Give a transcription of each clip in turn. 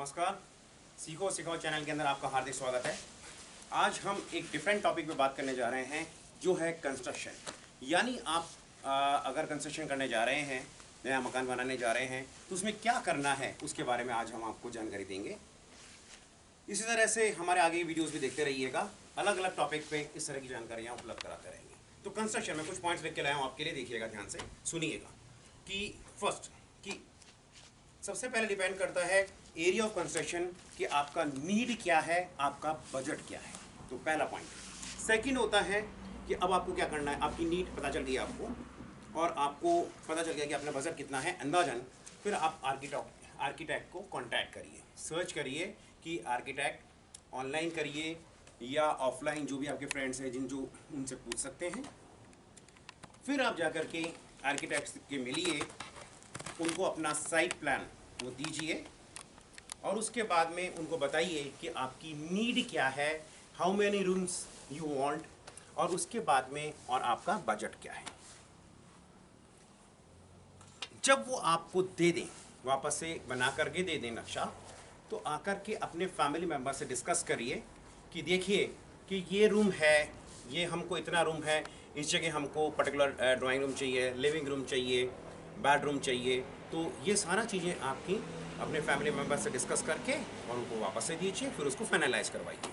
नमस्कार। सीखो सिखाओ चैनल के अंदर आपका हार्दिक स्वागत है। आज हम एक डिफरेंट टॉपिक पे बात करने जा रहे हैं जो है कंस्ट्रक्शन। यानी आप अगर कंस्ट्रक्शन करने जा रहे हैं, नया मकान बनाने जा रहे हैं, तो उसमें क्या करना है उसके बारे में आज हम आपको जानकारी देंगे। इसी तरह से हमारे आगे वीडियोज़ भी देखते रहिएगा, अलग अलग टॉपिक पे इस तरह की जानकारियाँ उपलब्ध कराते रहेंगे। तो कंस्ट्रक्शन में कुछ पॉइंट्स लिख के लाया हूँ आपके लिए, देखिएगा ध्यान से सुनिएगा। कि फर्स्ट कि सबसे पहले डिपेंड करता है एरिया ऑफ कंस्ट्रक्शन कि आपका नीड क्या है, आपका बजट क्या है। तो पहला पॉइंट। सेकंड होता है कि अब आपको क्या करना है, आपकी नीड पता चल गई आपको और आपको पता चल गया कि अपना बजट कितना है अंदाजन। फिर आप आर्किटेक्ट को कांटेक्ट करिए, सर्च करिए कि आर्किटेक्ट ऑनलाइन करिए या ऑफलाइन, जो भी आपके फ्रेंड्स हैं जो उनसे पूछ सकते हैं। फिर आप जाकर के आर्किटेक्ट के मिलिए, उनको अपना साइट प्लान वो दीजिए और उसके बाद में उनको बताइए कि आपकी नीड क्या है, how many rooms you want, और उसके बाद में और आपका बजट क्या है। जब वो आपको दे दें, वापस से बना करके दे दें नक्शा, तो आकर के अपने फैमिली मेम्बर से डिस्कस करिए कि देखिए कि ये रूम है, ये हमको इतना रूम है, इस जगह हमको पर्टिकुलर ड्राइंग रूम चाहिए, लिविंग रूम चाहिए, बेडरूम चाहिए। तो ये सारा चीज़ें आपकी अपने फैमिली मेम्बर से डिस्कस करके और उनको वापस से दीजिए, फिर उसको फाइनलाइज करवाइए।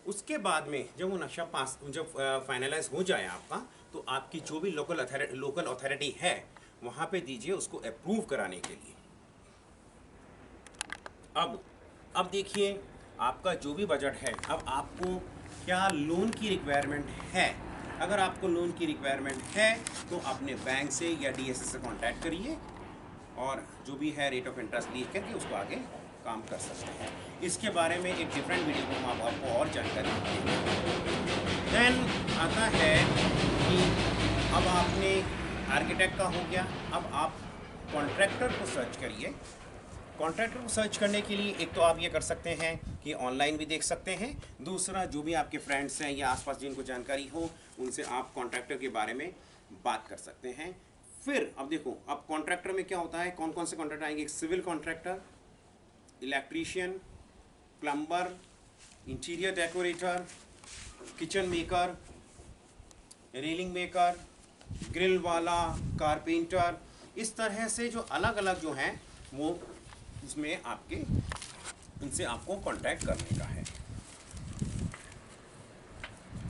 उसके बाद में जब वो नक्शा जब फाइनलाइज हो जाए आपका, तो आपकी जो भी लोकल अथॉरिटी है वहाँ पे दीजिए उसको अप्रूव कराने के लिए। अब देखिए आपका जो भी बजट है, अब आपको क्या लोन की रिक्वायरमेंट है। अगर आपको लोन की रिक्वायरमेंट है तो अपने बैंक से या डीएसए से कांटेक्ट करिए और जो भी है रेट ऑफ इंटरेस्ट लिख करके उसको आगे काम कर सकते हैं। इसके बारे में एक डिफरेंट वीडियो में हम आपको और जानकारी देंगे। देन आता है कि अब आपने आर्किटेक्ट का हो गया, अब आप कॉन्ट्रैक्टर को सर्च करिए। कॉन्ट्रैक्टर को सर्च करने के लिए एक तो आप ये कर सकते हैं कि ऑनलाइन भी देख सकते हैं, दूसरा जो भी आपके फ्रेंड्स हैं या आसपास जिनको जानकारी हो उनसे आप कॉन्ट्रैक्टर के बारे में बात कर सकते हैं। फिर अब देखो, अब कॉन्ट्रैक्टर में क्या होता है, कौन कौन से कॉन्ट्रैक्टर आएंगे। Civil contractor, electrician, plumber, interior decorator, kitchen maker, railing maker, grill वाला, कारपेंटर, इस तरह से जो अलग अलग जो हैं वो उसमें आपके उनसे आपको कांटेक्ट करने का है।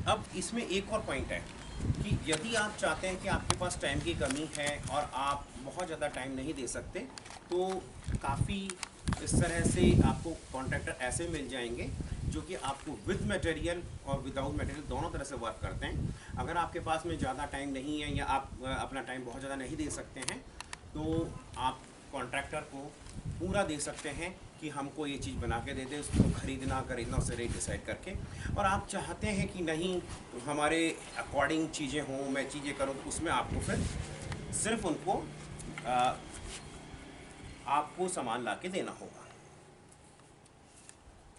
अब इसमें एक और पॉइंट है कि यदि आप चाहते हैं कि आपके पास टाइम की कमी है और आप बहुत ज़्यादा टाइम नहीं दे सकते, तो काफ़ी इस तरह से आपको कॉन्ट्रैक्टर ऐसे मिल जाएंगे जो कि आपको विद मटेरियल और विदाउट मटेरियल दोनों तरह से वर्क करते हैं। अगर आपके पास में ज़्यादा टाइम नहीं है या आप अपना टाइम बहुत ज़्यादा नहीं दे सकते हैं, तो आप कॉन्ट्रैक्टर को पूरा दे सकते हैं कि हमको ये चीज़ बना के दे दे, उसको खरीदना उससे रेट डिसाइड करके। और आप चाहते हैं कि नहीं हमारे अकॉर्डिंग चीज़ें हों, मैं चीज़ें करूँ, तो उसमें आपको फिर सिर्फ उनको आपको सामान ला के देना होगा।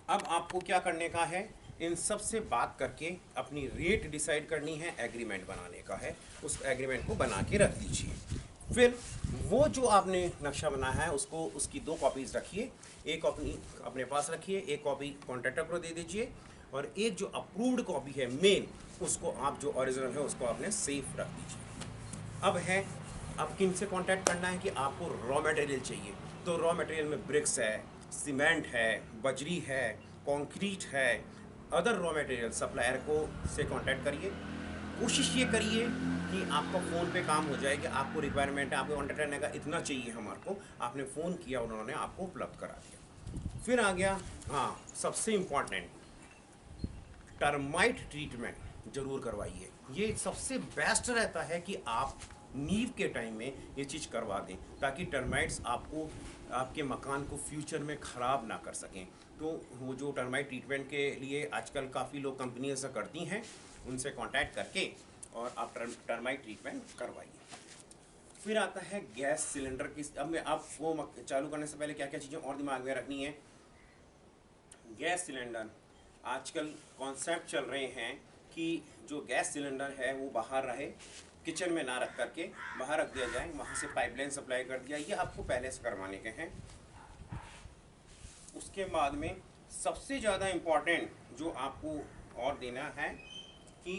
अब आपको क्या करने का है, इन सब से बात करके अपनी रेट डिसाइड करनी है, एग्रीमेंट बनाने का है। उस एग्रीमेंट को बना के रख दीजिए। फिर वो जो आपने नक्शा बनाया है उसको, उसकी 2 कॉपीज़ रखिए, एक कॉपी अपने पास रखिए, एक कॉपी कॉन्ट्रैक्टर को दे दीजिए और एक जो अप्रूव्ड कॉपी है मेन, उसको आप जो ओरिजिनल है उसको आपने सेफ रख दीजिए। अब किन से कांटेक्ट करना है कि आपको रॉ मटेरियल चाहिए, तो रॉ मटेरियल में ब्रिक्स है, सीमेंट है, बजरी है, कंक्रीट है, अदर रॉ मटेरियल सप्लायर को से कांटेक्ट करिए। कोशिश ये करिए कि आपका फ़ोन पे काम हो जाए कि आपको रिक्वायरमेंट है, आपको कॉन्टेक्ट करने का इतना चाहिए हमारे को, आपने फ़ोन किया, उन्होंने आपको उपलब्ध करा दिया। फिर आ गया, हाँ सबसे इम्पॉर्टेंट, टर्माइट ट्रीटमेंट ज़रूर करवाइए। ये सबसे बेस्ट रहता है कि आप नींव के टाइम में ये चीज़ करवा दें, ताकि टर्माइट्स आपको आपके मकान को फ्यूचर में ख़राब ना कर सकें। तो वो जो टर्माइट ट्रीटमेंट के लिए आजकल काफ़ी लोग कंपनी ऐसा करती हैं, उनसे कांटेक्ट करके और आप टर्माइट ट्रीटमेंट करवाइए। फिर आता है गैस सिलेंडर की। अब वो चालू करने से पहले क्या क्या चीज़ें और दिमाग में रखनी है। गैस सिलेंडर आजकल कॉन्सेप्ट चल रहे हैं कि जो गैस सिलेंडर है वो बाहर रहे, किचन में ना रख करके बाहर रख दिया जाए, वहाँ से पाइपलाइन सप्लाई कर दिया, ये आपको पहले से करवाने के हैं। उसके बाद में सबसे ज़्यादा इम्पॉर्टेंट जो आपको और देना है कि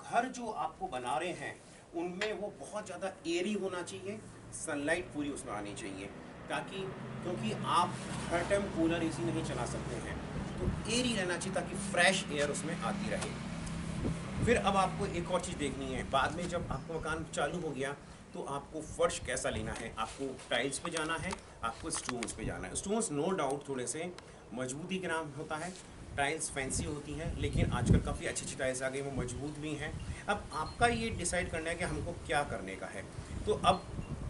घर जो आपको बना रहे हैं उनमें वो बहुत ज़्यादा एयरी होना चाहिए, सनलाइट पूरी उसमें आनी चाहिए, ताकि क्योंकि आप हर टाइम कूलर एसी नहीं चला सकते हैं, तो एयरी रहना चाहिए ताकि फ्रेश एयर उसमें आती रहे। फिर अब आपको एक और चीज़ देखनी है, बाद में जब आपका मकान चालू हो गया तो आपको फर्श कैसा लेना है, आपको टाइल्स पे जाना है, आपको स्टोन्स पे जाना है। स्टोन्स नो डाउट थोड़े से मजबूती के नाम होता है, टाइल्स फैंसी होती है, लेकिन आजकल काफ़ी अच्छी अच्छी टाइल्स आ गई, वो मजबूत भी हैं। अब आपका ये डिसाइड करना है कि हमको क्या करने का है। तो अब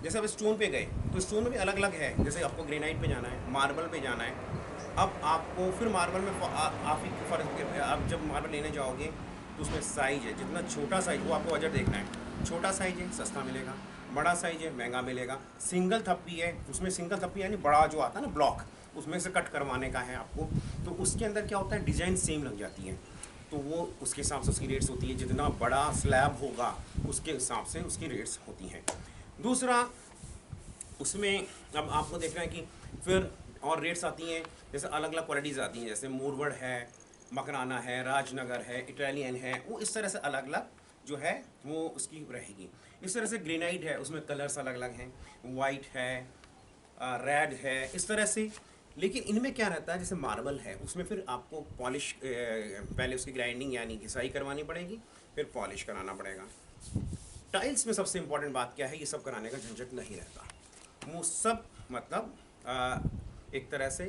जैसे अब स्टोन पे गए तो स्टोन में भी अलग अलग है, जैसे आपको ग्रेनाइट पे जाना है, मार्बल पे जाना है। अब आपको फिर मार्बल में आप ही फ़र्क, आप जब मार्बल लेने जाओगे तो उसमें साइज़ है, जितना छोटा साइज़ वो आपको बजट देखना है। छोटा साइज़ है सस्ता मिलेगा, बड़ा साइज़ है महंगा मिलेगा। सिंगल थप्पी है, उसमें सिंगल थप्पी यानी बड़ा जो आता है ना ब्लॉक, उसमें से कट करवाने का है आपको, तो उसके अंदर क्या होता है डिज़ाइन सेम लग जाती है, तो वो उसके हिसाब से उसकी रेट्स होती है। जितना बड़ा स्लैब होगा उसके हिसाब से उसकी रेट्स होती हैं। दूसरा उसमें अब आपको देखना है कि फिर और रेट्स आती हैं, जैसे अलग अलग क्वालिटीज़ आती हैं, जैसे मोरवड है, मकराना है, राजनगर है, इटालियन है, वो इस तरह से अलग अलग जो है वो उसकी रहेगी। इस तरह से ग्रेनाइट है, उसमें कलर्स अलग अलग हैं, वाइट है, रेड है, इस तरह से। लेकिन इनमें क्या रहता है, जैसे मार्बल है उसमें फिर आपको पॉलिश, पहले उसकी ग्राइंडिंग यानी घिसाई करवानी पड़ेगी, फिर पॉलिश कराना पड़ेगा। टाइल्स में सबसे इम्पॉर्टेंट बात क्या है, ये सब कराने का झंझट नहीं रहता, वो सब मतलब एक तरह से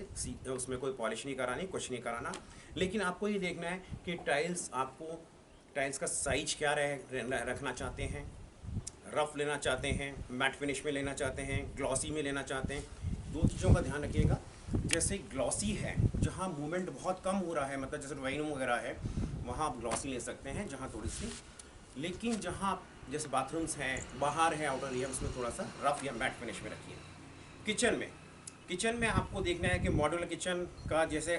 उसमें कोई पॉलिश नहीं करानी, कुछ नहीं कराना। लेकिन आपको ये देखना है कि टाइल्स आपको टाइल्स का साइज क्या रखना चाहते हैं, रफ लेना चाहते हैं, मैट फिनिश में लेना चाहते हैं, ग्लॉसी में लेना चाहते हैं। दो चीज़ों का ध्यान रखिएगा, जैसे ग्लॉसी है जहाँ मूवमेंट बहुत कम हो रहा है, मतलब जैसे ड्राइंग रूम वगैरह है वहाँ आप ग्लॉसी ले सकते हैं जहाँ थोड़ी सी, लेकिन जहाँ जैसे बाथरूम्स हैं, बाहर है आउटर एरिया, उसमें थोड़ा सा रफ या मैट फिनिश में रखिए। किचन में आपको देखना है कि मॉड्यूलर किचन का जैसे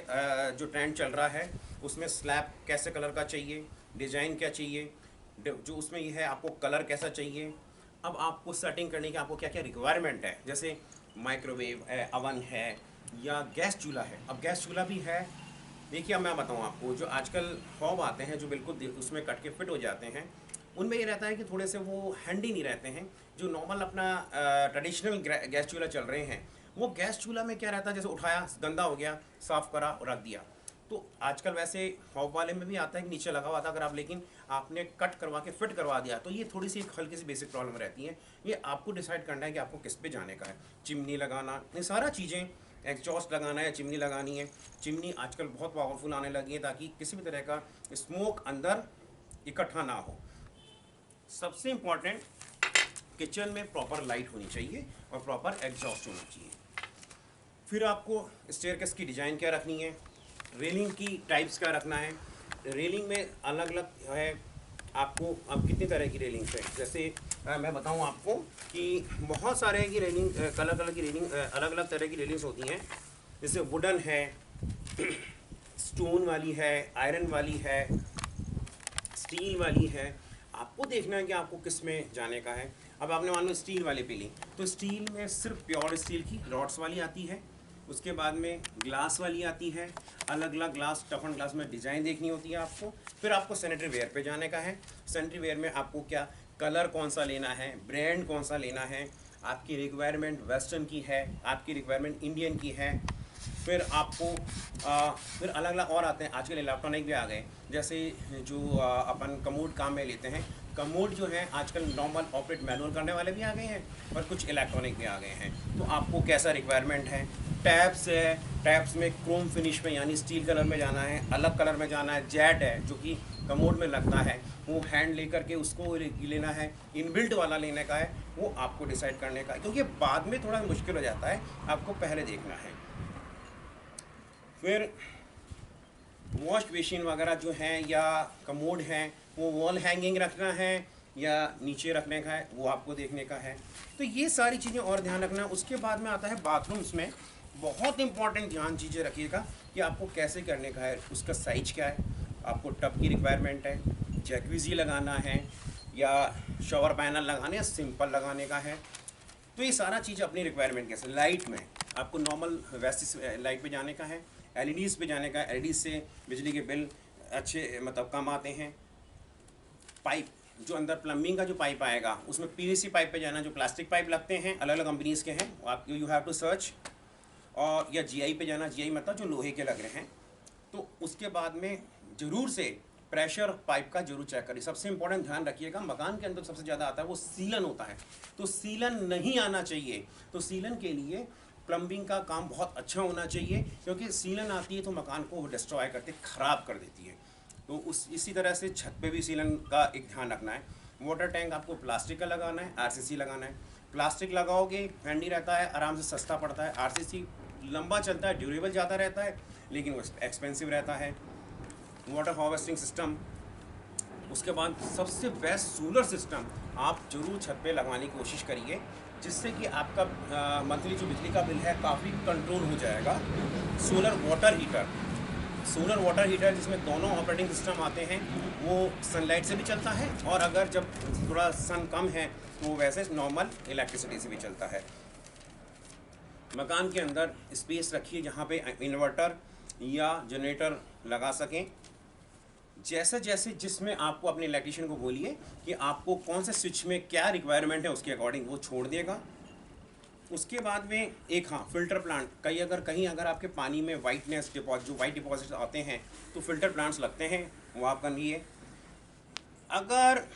जो ट्रेंड चल रहा है उसमें स्लैब कैसे कलर का चाहिए, डिज़ाइन क्या चाहिए, जो उसमें ये है आपको कलर कैसा चाहिए। अब आपको सेटिंग करने की आपको क्या क्या रिक्वायरमेंट है, जैसे माइक्रोवेव है, अवन है या गैस चूल्हा है। अब गैस चूल्हा भी है, देखिए अब मैं बताऊँ आपको, जो आजकल हॉब आते हैं जो बिल्कुल उसमें कट के फिट हो जाते हैं, उनमें ये रहता है कि थोड़े से वो हैंडी नहीं रहते हैं। जो नॉर्मल अपना ट्रेडिशनल गैस चूल्हा चल रहे हैं, वो गैस चूल्हा में क्या रहता है, जैसे उठाया गंदा हो गया, साफ़ करा और रख दिया। तो आजकल वैसे हॉब वाले में भी आता है कि नीचे लगा हुआ था, अगर आप लेकिन आपने कट करवा के फिट करवा दिया तो ये थोड़ी सी हल्की सी बेसिक प्रॉब्लम रहती है। ये आपको डिसाइड करना है कि आपको किस पे जाने का है, चिमनी लगाना, ये सारा चीज़ें, एग्जॉस्ट लगाना है, चिमनी लगानी है। चिमनी आजकल बहुत पावरफुल आने लगी है ताकि किसी भी तरह का स्मोक अंदर इकट्ठा ना हो। सबसे इम्पॉर्टेंट, किचन में प्रॉपर लाइट होनी चाहिए और प्रॉपर एग्जॉस्ट होना चाहिए। फिर आपको स्टेयरकेस की डिज़ाइन क्या रखनी है, रेलिंग की टाइप्स क्या रखना है। रेलिंग में अलग अलग है, आपको अब कितनी तरह की रेलिंग्स है, जैसे मैं बताऊं आपको कि बहुत सारे की रेलिंग, कलर कलर की रेलिंग, अलग अलग तरह की रेलिंग्स होती हैं। जैसे वुडन है, स्टोन वाली है, आयरन वाली है, स्टील वाली है। आपको देखना है कि आपको किस में जाने का है। अब आपने मान लो स्टील वाली पी ली, तो स्टील में सिर्फ प्योर स्टील की रॉड्स वाली आती है, उसके बाद में ग्लास वाली आती है, अलग अलग ग्लास, टफन ग्लास में डिज़ाइन देखनी होती है आपको। फिर आपको सैनिटरी वेयर पे जाने का है। सैनिटरी वेयर में आपको क्या कलर कौन सा लेना है, ब्रांड कौन सा लेना है, आपकी रिक्वायरमेंट वेस्टर्न की है, आपकी रिक्वायरमेंट इंडियन की है। फिर आपको फिर अलग अलग और आते हैं, आजकल इलेक्ट्रॉनिक भी आ गए, जैसे जो अपन कमोड काम में लेते हैं, कमोड जो है आजकल नॉर्मल ऑपरेट मैनुअल करने वाले भी आ गए हैं और कुछ इलेक्ट्रॉनिक भी आ गए हैं। तो आपको कैसा रिक्वायरमेंट है। टैप्स है, टैप्स में क्रोम फिनिश में यानी स्टील कलर में जाना है, अलग कलर में जाना है। जेट है जो कि कमोड में लगता है, वो हैंड लेकर के उसको लेना है, इनबिल्ट वाला लेने का है, वो आपको डिसाइड करने का है, क्योंकि बाद में थोड़ा मुश्किल हो जाता है, आपको पहले देखना है। फिर वॉश बेसिन वगैरह जो हैं या कमोड हैं, वो वॉल हैंगिंग रखना है या नीचे रखने का है, वो आपको देखने का है। तो ये सारी चीज़ें और ध्यान रखना है। उसके बाद में आता है बाथरूम्स में बहुत इंपॉर्टेंट ध्यान चीज़ें रखिएगा कि आपको कैसे करने का है, उसका साइज क्या है, आपको टब की रिक्वायरमेंट है, जैक्विज़ी लगाना है या शॉवर पैनल लगाने या सिंपल लगाने का है। तो ये सारा चीज़ अपनी रिक्वायरमेंट कैसे, लाइट में आपको नॉर्मल वैसे लाइट पे जाने का है, एलईडीज़ पे जाने का है। एलईडी से बिजली के बिल अच्छे मतलब कम आते हैं। पाइप जो अंदर प्लम्बिंग का जो पाइप आएगा उसमें पीवीसी पाइप पे जाना, जो प्लास्टिक पाइप लगते हैं अलग अलग कंपनीज़ के हैं, आप यू हैव टू सर्च। और या जीआई पे जाना, जीआई मतलब जो लोहे के लग रहे हैं। तो उसके बाद में ज़रूर से प्रेशर पाइप का जरूर चेक करिए। सबसे इंपॉर्टेंट ध्यान रखिएगा, मकान के अंदर सबसे ज़्यादा आता है वो सीलन होता है, तो सीलन नहीं आना चाहिए। तो सीलन के लिए प्लम्बिंग का काम बहुत अच्छा होना चाहिए, क्योंकि सीलन आती है तो मकान को डिस्ट्रॉय करके ख़राब कर देती है। तो इसी तरह से छत पे भी सीलन का एक ध्यान रखना है। वाटर टैंक आपको प्लास्टिक का लगाना है, आरसीसी लगाना है। प्लास्टिक लगाओगे हैंडी रहता है, आराम से सस्ता पड़ता है। आरसीसी लंबा चलता है, ड्यूरेबल ज़्यादा रहता है, लेकिन वो एक्सपेंसिव रहता है। वाटर हार्वेस्टिंग सिस्टम, उसके बाद सबसे बेस्ट सोलर सिस्टम आप जरूर छत पे लगवाने की कोशिश करिए, जिससे कि आपका मंथली जो बिजली का बिल है काफ़ी कंट्रोल हो जाएगा। सोलर वाटर हीटर जिसमें दोनों ऑपरेटिंग सिस्टम आते हैं, वो सनलाइट से भी चलता है, और अगर जब थोड़ा सन कम है तो वैसे नॉर्मल इलेक्ट्रिसिटी से भी चलता है। मकान के अंदर स्पेस रखिए जहाँ पे इन्वर्टर या जनरेटर लगा सकें। जैसे जैसे जिसमें आपको अपने इलेक्ट्रिशियन को बोलिए कि आपको कौन से स्विच में क्या रिक्वायरमेंट है, उसके अकॉर्डिंग वो छोड़ देगा। उसके बाद में एक फिल्टर प्लांट, कहीं अगर आपके पानी में वाइटनेस जो वाइट डिपॉजिट आते हैं तो फिल्टर प्लांट्स लगते हैं, वो आप कर लिए। अगर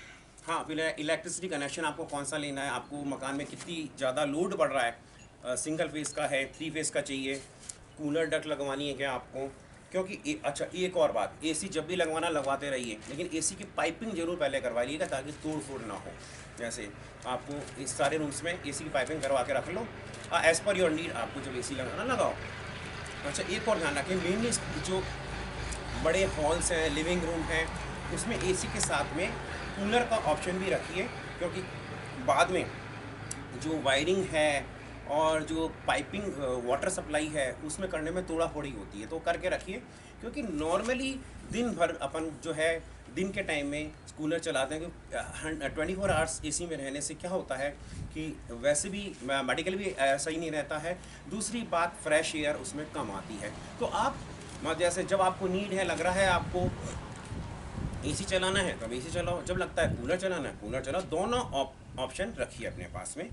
फिर इलेक्ट्रिसिटी कनेक्शन आपको कौन सा लेना है, आपको मकान में कितनी ज़्यादा लोड बढ़ रहा है, सिंगल फेस का है, 3 फेस का चाहिए, कूलर डक्ट लगवानी है क्या आपको, क्योंकि अच्छा एक और बात, एसी जब भी लगवाते रहिए, लेकिन एसी की पाइपिंग जरूर पहले करवाइएगा ताकि तोड़ फोड़ ना हो। जैसे आपको इस सारे रूम्स में एसी की पाइपिंग करवा के रख लो, एज़ पर योर नीड आपको जब एसी लगाना लगाओ। अच्छा एक और ध्यान रखें, मेनली जो बड़े हॉल्स हैं, लिविंग रूम हैं, उसमें एसी के साथ में कूलर का ऑप्शन भी रखिए, क्योंकि बाद में जो वायरिंग है और जो पाइपिंग वाटर सप्लाई है उसमें करने में थोड़ा थोड़ी होती है, तो करके रखिए। क्योंकि नॉर्मली दिन भर अपन जो है दिन के टाइम में कूलर चलाते हैं, कि 24 आवर्स एसी में रहने से क्या होता है कि वैसे भी मेडिकल भी सही नहीं रहता है। दूसरी बात, फ्रेश एयर उसमें कम आती है। तो आप जैसे जब आपको नीड है, लग रहा है आपको एसी चलाना है तो अब एसी चलाओ, जब लगता है कूलर चलाना है कूलर चलाओ, दोनों ऑप्शन रखिए अपने पास में।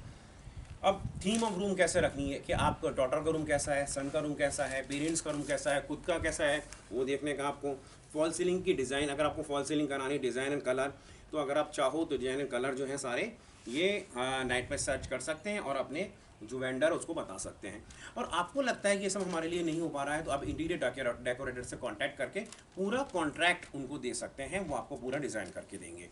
अब थीम ऑफ रूम कैसे रखनी है कि आपका डॉटर का रूम कैसा है, सन का रूम कैसा है, पेरेंट्स का रूम कैसा है, खुद का कैसा है, वो देखने का आपको। फॉल सीलिंग की डिज़ाइन, अगर आपको फॉल सीलिंग करानी है, डिज़ाइन एंड कलर, तो अगर आप चाहो तो डिज़ाइन एंड कलर जो हैं सारे ये नेट पर सर्च कर सकते हैं और अपने जो वेंडर उसको बता सकते हैं। और आपको लगता है कि ये सब हमारे लिए नहीं हो पा रहा है, तो आप इंटीरियर डेकोरेटर से कांटेक्ट करके पूरा कॉन्ट्रैक्ट उनको दे सकते हैं, वो आपको पूरा डिज़ाइन करके देंगे।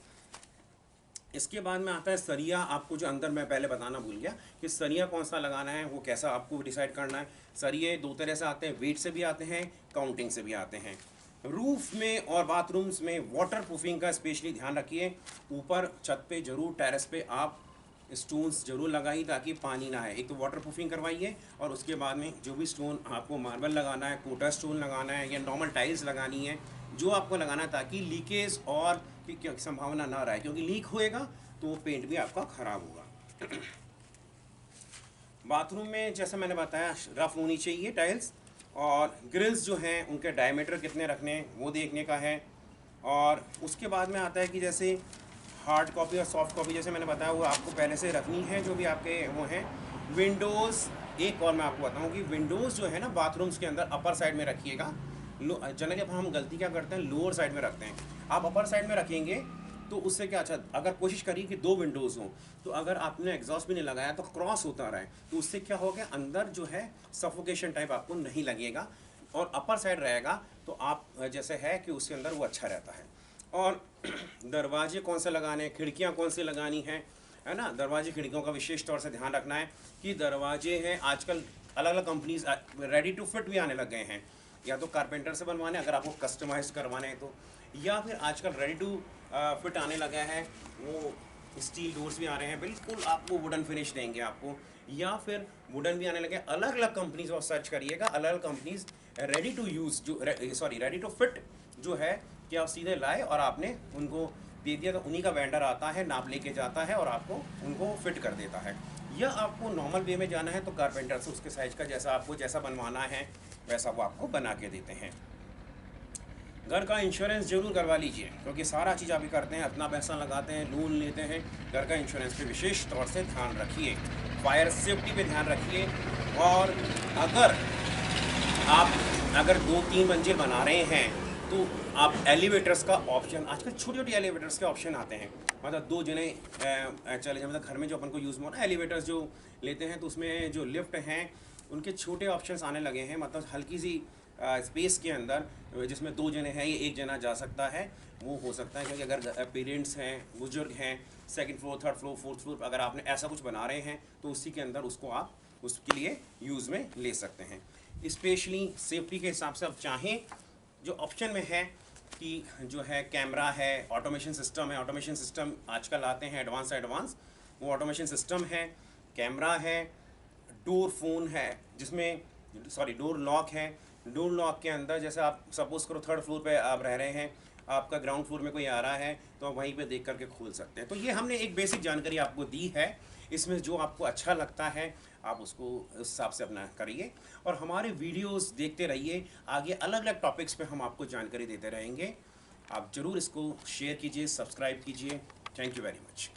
इसके बाद में आता है सरिया। आपको जो अंदर मैं पहले बताना भूल गया कि सरिया कौन सा लगाना है, वो कैसा आपको डिसाइड करना है। सरिये 2 तरह से आते हैं, वेट से भी आते हैं, काउंटिंग से भी आते हैं। रूफ में और बाथरूम्स में वाटर प्रूफिंग का स्पेशली ध्यान रखिए। ऊपर छत पे जरूर, टेरेस पे आप स्टोन्स जरूर लगाइए ताकि पानी ना आए। एक तो वाटर प्रूफिंग करवाइए, और उसके बाद में जो भी स्टोन आपको मार्बल लगाना है, कोटा स्टोन लगाना है या नॉर्मल टाइल्स लगानी है, जो आपको लगाना है, ताकि लीकेज और की संभावना ना रहे, क्योंकि लीक होएगा तो पेंट भी आपका ख़राब होगा। बाथरूम में जैसे मैंने बताया रफ होनी चाहिए टाइल्स, और ग्रिल्स जो हैं उनके डायमीटर कितने रखने हैं वो देखने का है। और उसके बाद में आता है कि जैसे हार्ड कॉपी और सॉफ्ट कॉपी, जैसे मैंने बताया वो आपको पहले से रखनी है, जो भी आपके वो हैं। विंडोज़, एक और मैं आपको बताऊँ कि विंडोज़ जो है ना बाथरूम्स के अंदर अपर साइड में रखिएगा। जनरली अब हम गलती क्या करते हैं, लोअर साइड में रखते हैं। आप अपर साइड में रखेंगे तो उससे क्या, अच्छा अगर कोशिश करिए कि 2 विंडोज़ हों, तो अगर आपने एग्जॉस्ट भी नहीं लगाया तो क्रॉस होता रहे, तो उससे क्या होगा, अंदर जो है सफोकेशन टाइप आपको नहीं लगेगा, और अपर साइड रहेगा तो आप जैसे है कि उसके अंदर वो अच्छा रहता है। और दरवाजे कौन से लगाने हैं, खिड़कियाँ कौन सी लगानी हैं, है ना। दरवाजे खिड़कियों का विशेष तौर से ध्यान रखना है कि दरवाजे हैं, आजकल अलग अलग कंपनीज रेडी टू फिट भी आने लग गए हैं, या तो कारपेंटर से बनवाने अगर आपको कस्टमाइज करवाने हैं तो, या फिर आजकल रेडी टू फिट आने लगा है, वो स्टील डोर्स भी आ रहे हैं, बिल्कुल आपको वुडन फिनिश देंगे आपको, या फिर वुडन भी आने लगे। अलग अलग कंपनीज और सर्च करिएगा, अलग अलग कंपनीज रेडी टू यूज़ जो रेडी टू फिट जो है कि आप सीधे लाए और आपने उनको दे दिया तो उन्हीं का वेंडर आता है, नाप लेके जाता है और आपको उनको फिट कर देता है। या आपको नॉर्मल वे में जाना है तो कारपेंटर से उसके साइज का जैसा आपको जैसा बनवाना है वैसा वो आपको बना के देते हैं। घर का इंश्योरेंस जरूर करवा लीजिए, क्योंकि सारा चीज़ आप ही करते हैं, अपना पैसा लगाते हैं, लोन लेते हैं। घर का इंश्योरेंस पे विशेष तौर से ध्यान रखिए, फायर सेफ्टी पे ध्यान रखिए। और अगर 2-3 मंजिल बना रहे हैं तो आप एलिवेटर्स का ऑप्शन, आजकल छोटी छोटी एलिवेटर्स के ऑप्शन आते हैं, मतलब 2 जने चले जाए, मतलब घर में जो अपन को यूज़ में होना एलिवेटर्स जो लेते हैं तो उसमें जो लिफ्ट हैं उनके छोटे ऑप्शंस आने लगे हैं, मतलब हल्की सी स्पेस के अंदर जिसमें 2 जने हैं, ये 1 जना जा सकता है, वो हो सकता है। क्योंकि अगर पेरेंट्स हैं, बुजुर्ग हैं, 2nd floor 3rd floor 4th floor, अगर आपने ऐसा कुछ बना रहे हैं तो उसी के अंदर उसको आप उसके लिए यूज़ में ले सकते हैं। स्पेशली सेफ्टी के हिसाब से आप चाहें जो ऑप्शन में है कि जो है कैमरा है, ऑटोमेशन सिस्टम है, ऑटोमेशन सिस्टम आजकल आते हैं एडवांस, वो ऑटोमेशन सिस्टम है, कैमरा है, डोर फोन है, जिसमें डोर लॉक है। डोर लॉक के अंदर जैसे आप सपोज करो 3rd फ्लोर पे आप रह रहे हैं, आपका ग्राउंड फ्लोर में कोई आ रहा है तो आप वहीं पे देख करके खोल सकते हैं। तो ये हमने एक बेसिक जानकारी आपको दी है, इसमें जो आपको अच्छा लगता है आप उसको उस हिसाब से अपना करिए और हमारे वीडियोस देखते रहिए। आगे अलग अलग टॉपिक्स पे हम आपको जानकारी देते रहेंगे। आप ज़रूर इसको शेयर कीजिए, सब्सक्राइब कीजिए। Thank you very much.